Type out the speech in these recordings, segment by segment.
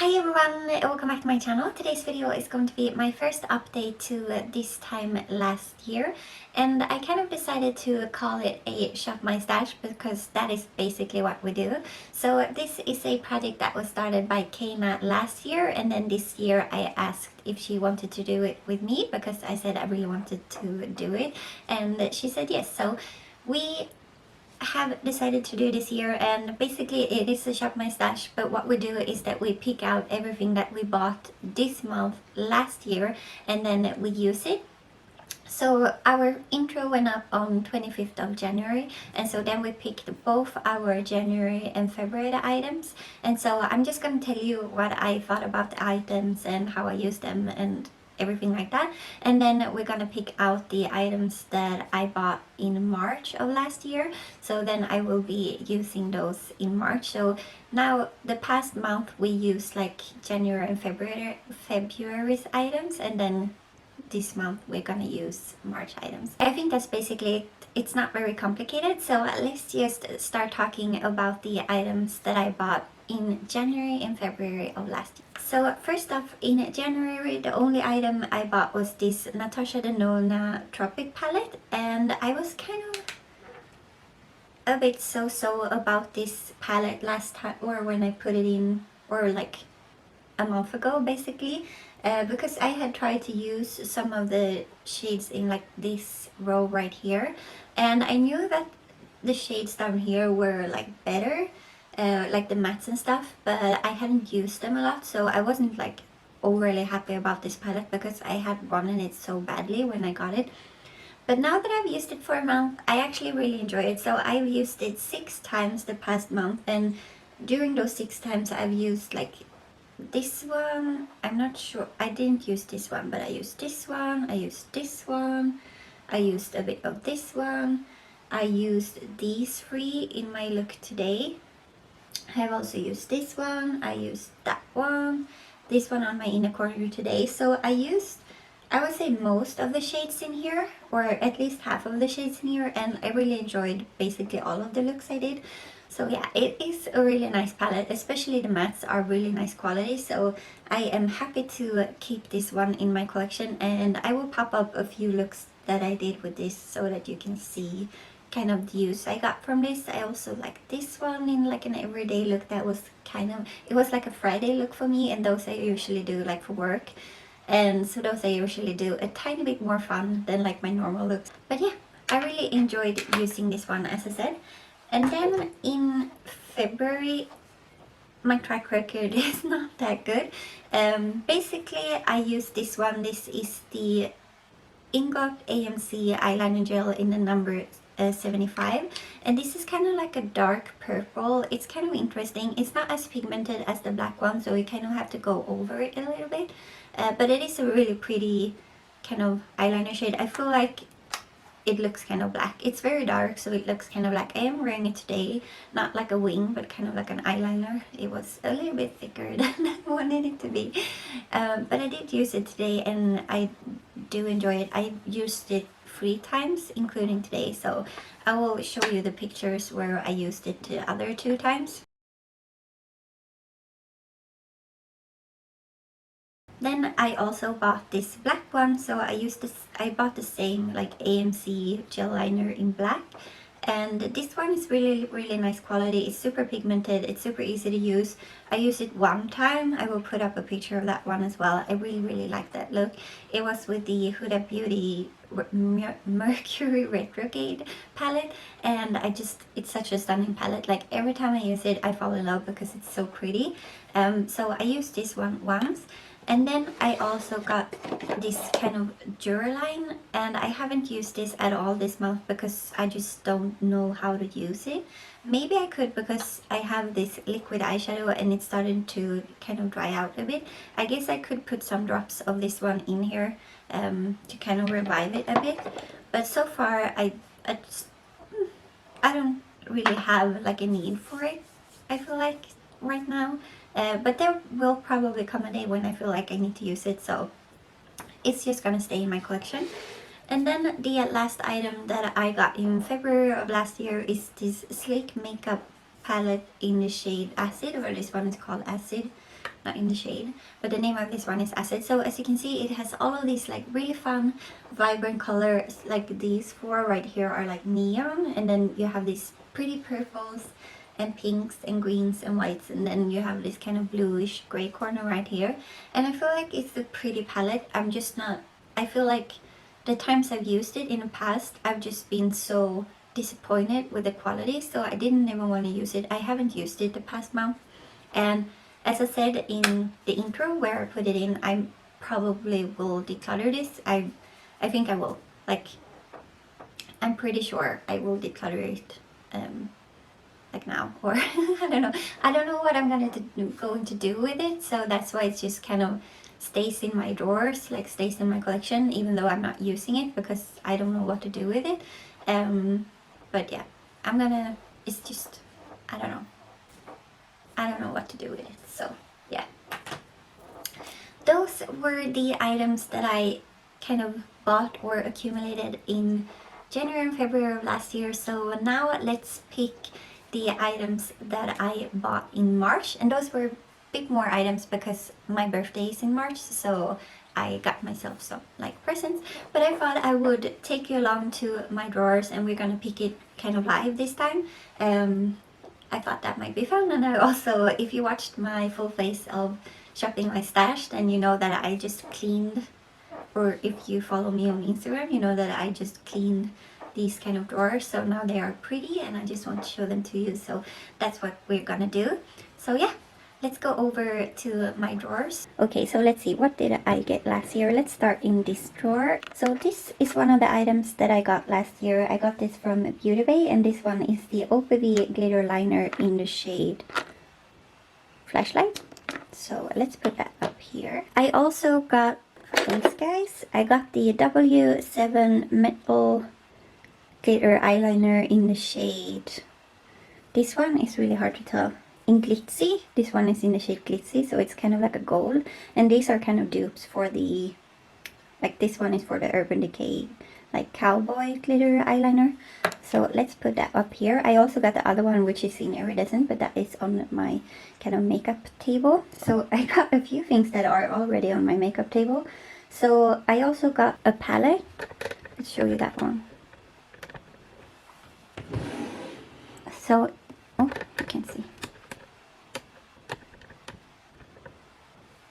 Hi everyone, welcome back to my channel. Today's video is going to be my first update to this time last year, and I kind of decided to call it a shop my stash because that is basically what we do. So this is a project that was started by Caena last year, and then this year I asked if she wanted to do it with me because I said I really wanted to do it, and she said yes. So we have decided to do this year, and basically it is a shop my stash, but what we do is that we pick out everything that we bought this month last year and then we use it. So our intro went up on 25th of January, and so then we picked both our January and February items, and so I'm just going to tell you what I thought about the items and how I use them and everything like that, and then we're gonna pick out the items that I bought in March of last year, so then I will be using those in March. So now the past month we used like January and February's items, and then this month we're gonna use March items. I think that's basically it. It's not very complicated, so let's just start talking about the items that I bought in January and February of last year. So first off, in January the only item I bought was this Natasha Denona Tropic palette, and I was kind of a bit so about this palette last time, or when I put it in, or like a month ago basically, because I had tried to use some of the shades in like this row right here, and I knew that the shades down here were like better, like the mattes and stuff, but I hadn't used them a lot, so I wasn't like overly happy about this palette because I had wanted it so badly when I got it. But now that I've used it for a month, I actually really enjoy it. So I've used it 6 times the past month, and during those 6 times I've used like this one. I'm not sure, I didn't use this one, but I used this one, I used this one, I used a bit of this one, I used these 3 in my look today. I have also used this one, I used that one, this one on my inner corner today. So I used, I would say, most of the shades in here, or at least half of the shades in here, and I really enjoyed basically all of the looks I did. So yeah, it is a really nice palette, especially the mattes are really nice quality, so I am happy to keep this one in my collection, and I will pop up a few looks that I did with this so that you can see kind of the use I got from this. I also like this one in like an everyday look that was kind of, it was like a Friday look for me, and those I usually do like for work, and so those I usually do a tiny bit more fun than like my normal looks. But yeah, I really enjoyed using this one, as I said. And then in February, my track record is not that good. Basically, I used this one. This is the Inglot AMC eyeliner gel in the number 75, and this is kind of like a dark purple. It's kind of interesting. It's not as pigmented as the black one, so you kind of have to go over it a little bit, but it is a really pretty kind of eyeliner shade. I feel like it looks kind of black. It's very dark, so it looks kind of like, I am wearing it today, not like a wing, but kind of like an eyeliner. It was a little bit thicker than I wanted it to be, but I did use it today and I do enjoy it. I used it 3 times including today, so I will show you the pictures where I used it the other 2 times. Then I also bought this black one, so I bought the same like AMC gel liner in black, and this one is really nice quality. It's super pigmented, it's super easy to use. I used it 1 time. I will put up a picture of that one as well. I really like that look. It was with the Huda Beauty Mercury Retrograde palette, and it's such a stunning palette. Like every time I use it I fall in love because it's so pretty. So I used this one once. And then I also got this kind of duraline, and I haven't used this at all this month because I just don't know how to use it. Maybe I could, because I have this liquid eyeshadow and it's starting to kind of dry out a bit. I guess I could put some drops of this one in here to kind of revive it a bit. But so far I don't really have like a need for it, I feel like, right now. But there will probably come a day when I feel like I need to use it, so it's just gonna stay in my collection. And then the last item that I got in February of last year is this sleek makeup palette in the shade Acid, or this one is called Acid. not in the shade, but the name of this one is Acid. So as you can see, it has all of these like really fun vibrant colors. Like these four right here are like neon, and then you have these pretty purples and pinks and greens and whites, and then you have this kind of bluish gray corner right here. And I feel like it's a pretty palette. I'm just not, I feel like the times I've used it in the past, I've just been so disappointed with the quality, so I didn't even want to use it. I haven't used it the past month, and as I said in the intro where I put it in, I probably will declutter this. I think I will. Like, I'm pretty sure I will declutter it like now, or I don't know what I'm going to do with it, so that's why it's just kind of stays in my drawers, like stays in my collection, even though I'm not using it because I don't know what to do with it. But yeah, it's just, I don't know what to do with it. So yeah, those were the items that I kind of bought or accumulated in January and February of last year. So now let's pick the items that I bought in March, and those were a bit more items because my birthday is in March, so I got myself some like presents. But I thought I would take you along to my drawers and we're gonna pick it kind of live this time. I thought that might be fun, and I also, if you watched my full face of shopping my stash, then you know that I just cleaned, or if you follow me on Instagram, you know that I just cleaned these kind of drawers, so now they are pretty and I just want to show them to you. So that's what we're gonna do. So yeah, let's go over to my drawers. Okay, so let's see, what did I get last year? Let's start in this drawer. So this is one of the items that I got last year. I got this from Beauty Bay, and this one is the OPV glitter liner in the shade Flashlight. So let's put that up here. I also got these guys. I got the W7 metal glitter eyeliner in the shade, this one is really hard to tell, in Glitsy. This one is in the shade Glitsy, so it's kind of like a gold, and these are kind of dupes for the, like this one is for the Urban Decay like cowboy glitter eyeliner. So let's put that up here. I also got the other one, which is in iridescent, but that is on my kind of makeup table. So I got a few things that are already on my makeup table. So I also got a palette. Let's show you that one. So, oh, you can see.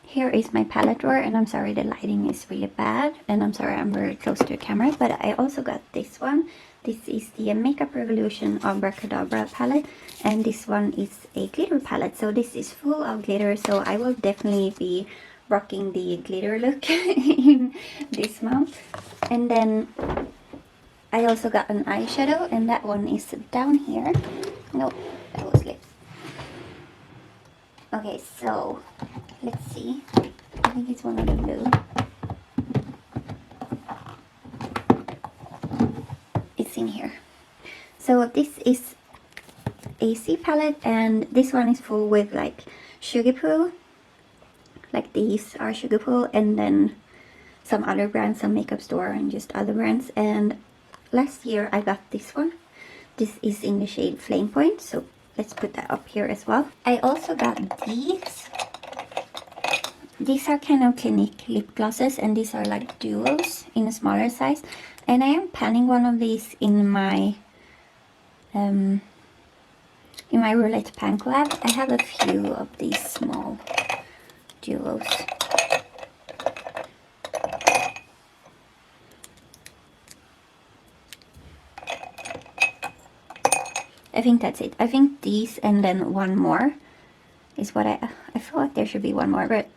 Here is my palette drawer, and I'm sorry the lighting is really bad, and I'm sorry I'm very close to the camera, but I also got this one. This is the Makeup Revolution Abracadabra palette, and this one is a glitter palette, so this is full of glitter, so I will definitely be rocking the glitter look in this month. And then I also got an eyeshadow, and that one is down here. No, that was lips. Okay, so let's see. I think it's one of the blue. It's in here. So this is a C palette, and this one is full with like Sugarpill. Like these are Sugarpill, and then some other brands, some makeup store, and just other brands. And last year I got this one. This is in the shade Flamepoint, so let's put that up here as well. I also got these. These are kind of Clinique lip glosses, and these are like duos in a smaller size. And I am panning one of these in my Roulette Pan Collab. I have a few of these small duos. I think that's it. I think these and then one more is what I feel like there should be one more, but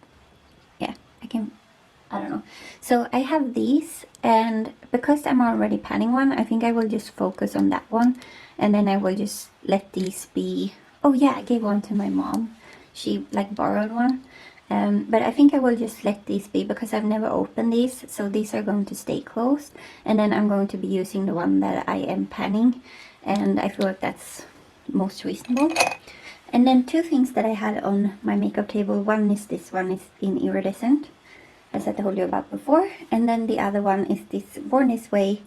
yeah, I don't know. So I have these, and because I'm already panning one, I think I will just focus on that one, and then I will just let these be. Oh yeah, I gave one to my mom. She like borrowed one. But I think I will just let these be because I've never opened these, so these are going to stay closed, and then I'm going to be using the one that I am panning, and I feel like that's most reasonable. And then two things that I had on my makeup table. One is this one is in iridescent, as I told you about before, and then the other one is this Born This Way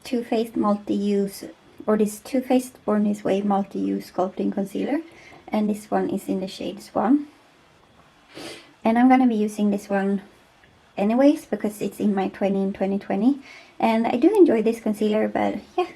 Too Faced Multi-Use, or this Too Faced Born This Way Multi-Use Sculpting Concealer, and this one is in the shade Swan. And I'm gonna be using this one anyways because it's in my 20 in 2020, and I do enjoy this concealer, but yeah,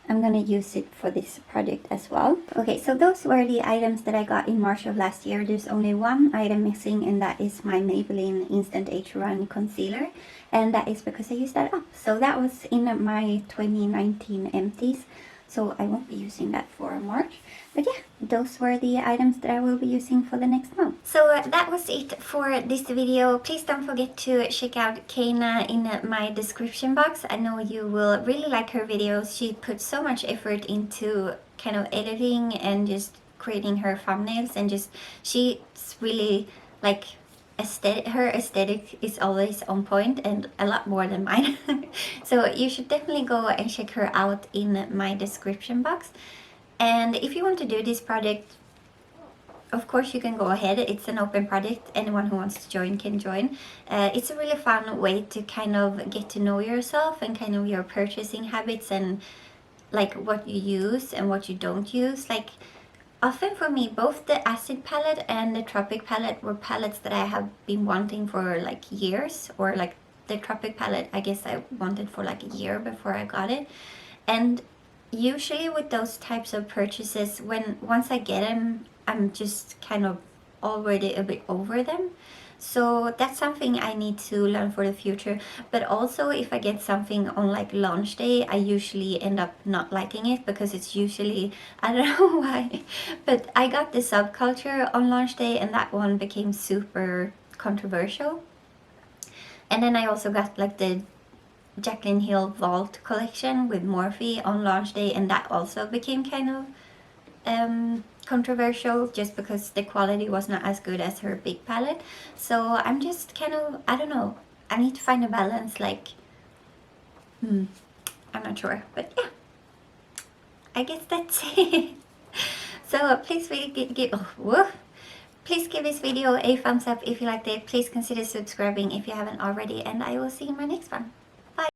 I'm gonna use it for this project as well. Okay, so those were the items that I got in March of last year. There's only one item missing, and that is my Maybelline Instant Age Run concealer, and that is because I used that up. So that was in my 2019 empties, so I won't be using that for March. But yeah, those were the items that I will be using for the next month. So that was it for this video. Please don't forget to check out Caena in my description box. I know you will really like her videos. She puts so much effort into kind of editing and just creating her thumbnails, and just she's really like her aesthetic is always on point and a lot more than mine. So you should definitely go and check her out in my description box. And if you want to do this project, of course you can go ahead. It's an open project. Anyone who wants to join can join. It's a really fun way to kind of get to know yourself and kind of your purchasing habits and like what you use and what you don't use. Like often for me, both the Acid palette and the Tropic palette were palettes that I have been wanting for like years, or like the Tropic palette I guess I wanted for like a year before I got it. And usually with those types of purchases, once I get them, I'm just kind of already a bit over them. So that's something I need to learn for the future. But also if I get something on like launch day, I usually end up not liking it because it's usually, I don't know why, but I got the Subculture on launch day and that one became super controversial. And then I also got like the Jaclyn Hill Vault collection with Morphe on launch day, and that also became kind of controversial just because the quality was not as good as her big palette. So I'm just kind of, I don't know, I need to find a balance. Like I'm not sure, but yeah, I guess that's it. So please please give this video a thumbs up if you liked it. Please consider subscribing if you haven't already, and I will see you in my next one.